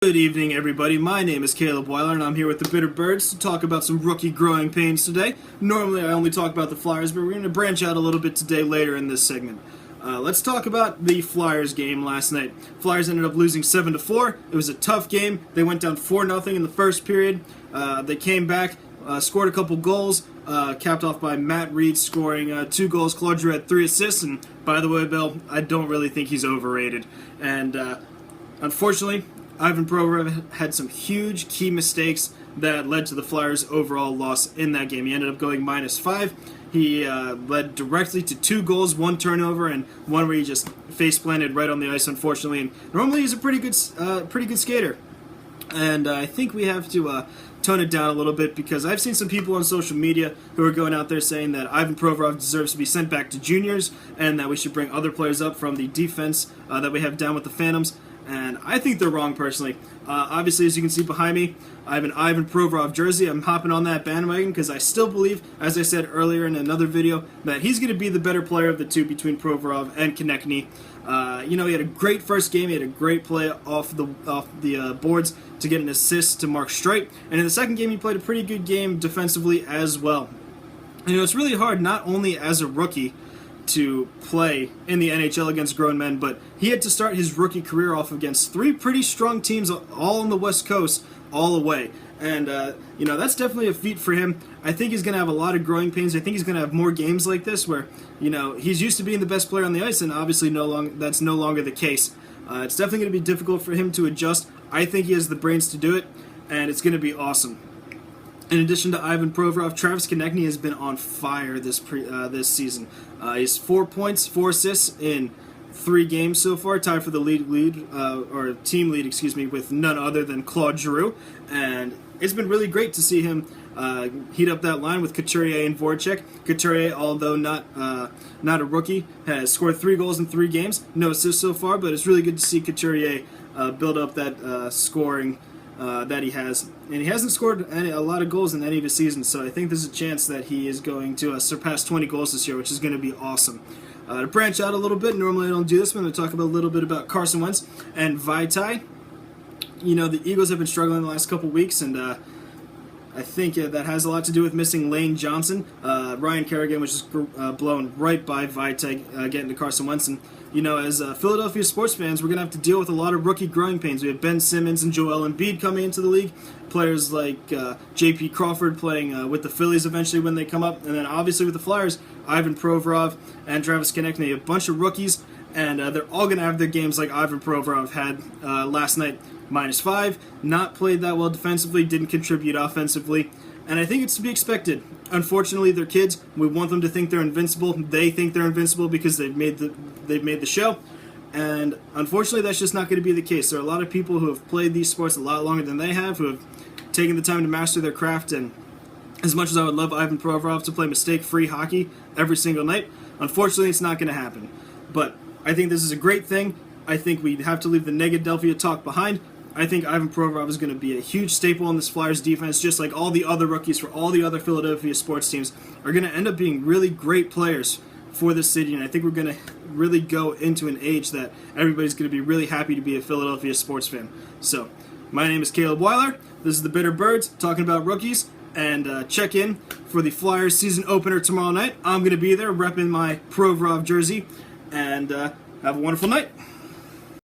Good evening, everybody. My name is Caleb Weiler, and I'm here with the Bitter Birds to talk about some rookie growing pains today. Normally, I only talk about the Flyers, but we're going to branch out a little bit today later in this segment. Let's talk about the Flyers game last night. Flyers ended up losing 7-4. It was a tough game. They went down 4-0 in the first period. They came back, scored a couple goals, capped off by Matt Reed scoring 2 goals. Claude Giroux had 3 assists, and by the way, Bill, I don't really think he's overrated. And unfortunately, Ivan Provorov had some huge key mistakes that led to the Flyers' overall loss in that game. He ended up going -5. He led directly to 2 goals, 1 turnover, and one where he just face planted right on the ice, unfortunately. And normally he's a pretty good skater. And I think we have to tone it down a little bit, because I've seen some people on social media who are going out there saying that Ivan Provorov deserves to be sent back to juniors and that we should bring other players up from the defense that we have down with the Phantoms. And I think they're wrong, personally. Obviously, as you can see behind me, I have an Ivan Provorov jersey. I'm hopping on that bandwagon because I still believe, as I said earlier in another video, that he's going to be the better player of the two between Provorov and Konechny. He had a great first game. He had a great play off the boards to get an assist to Mark Streit. And in the second game, he played a pretty good game defensively as well. It's really hard, not only as a rookie, to play in the NHL against grown men, but he had to start his rookie career off against 3 pretty strong teams all on the West Coast, all away. And, that's definitely a feat for him. I think he's going to have a lot of growing pains. I think he's going to have more games like this where, he's used to being the best player on the ice, and obviously that's no longer the case. It's definitely going to be difficult for him to adjust. I think he has the brains to do it, and it's going to be awesome. In addition to Ivan Provorov, Travis Konechny has been on fire this season. He's 4 points, 4 assists in 3 games so far, tied for the team lead, with none other than Claude Giroux. And it's been really great to see him heat up that line with Couturier and Voracek. Couturier, although not a rookie, has scored 3 goals in 3 games, no assists so far, but it's really good to see Couturier build up that scoring that he has. And he hasn't scored a lot of goals in any of his seasons, so I think there's a chance that he is going to surpass 20 goals this year, which is going to be awesome. To branch out a little bit, normally I don't do this, but I'm going to talk a little bit about Carson Wentz and Vaitai. The Eagles have been struggling the last couple weeks, and I think that has a lot to do with missing Lane Johnson. Ryan Kerrigan was just blown right by Vaitai getting to Carson Wentz. And, as Philadelphia sports fans, we're going to have to deal with a lot of rookie growing pains. We have Ben Simmons and Joel Embiid coming into the league. Players like J.P. Crawford playing with the Phillies eventually when they come up. And then obviously with the Flyers, Ivan Provorov and Travis Konechny, a bunch of rookies. And they're all going to have their games like Ivan Provorov had last night. -5, not played that well defensively, didn't contribute offensively, and I think it's to be expected. Unfortunately, they're kids. We want them to think they're invincible. They think they're invincible because they've made the show, and unfortunately, that's just not going to be the case. There are a lot of people who have played these sports a lot longer than they have, who have taken the time to master their craft, and as much as I would love Ivan Provorov to play mistake-free hockey every single night, unfortunately, it's not going to happen. But I think this is a great thing. I think we have to leave the Negadelphia talk behind. I think Ivan Provorov is going to be a huge staple in this Flyers defense, just like all the other rookies for all the other Philadelphia sports teams are going to end up being really great players for this city, and I think we're going to really go into an age that everybody's going to be really happy to be a Philadelphia sports fan. So, my name is Caleb Weiler. This is the Bitter Birds talking about rookies, and check in for the Flyers season opener tomorrow night. I'm going to be there repping my Provorov jersey, and have a wonderful night.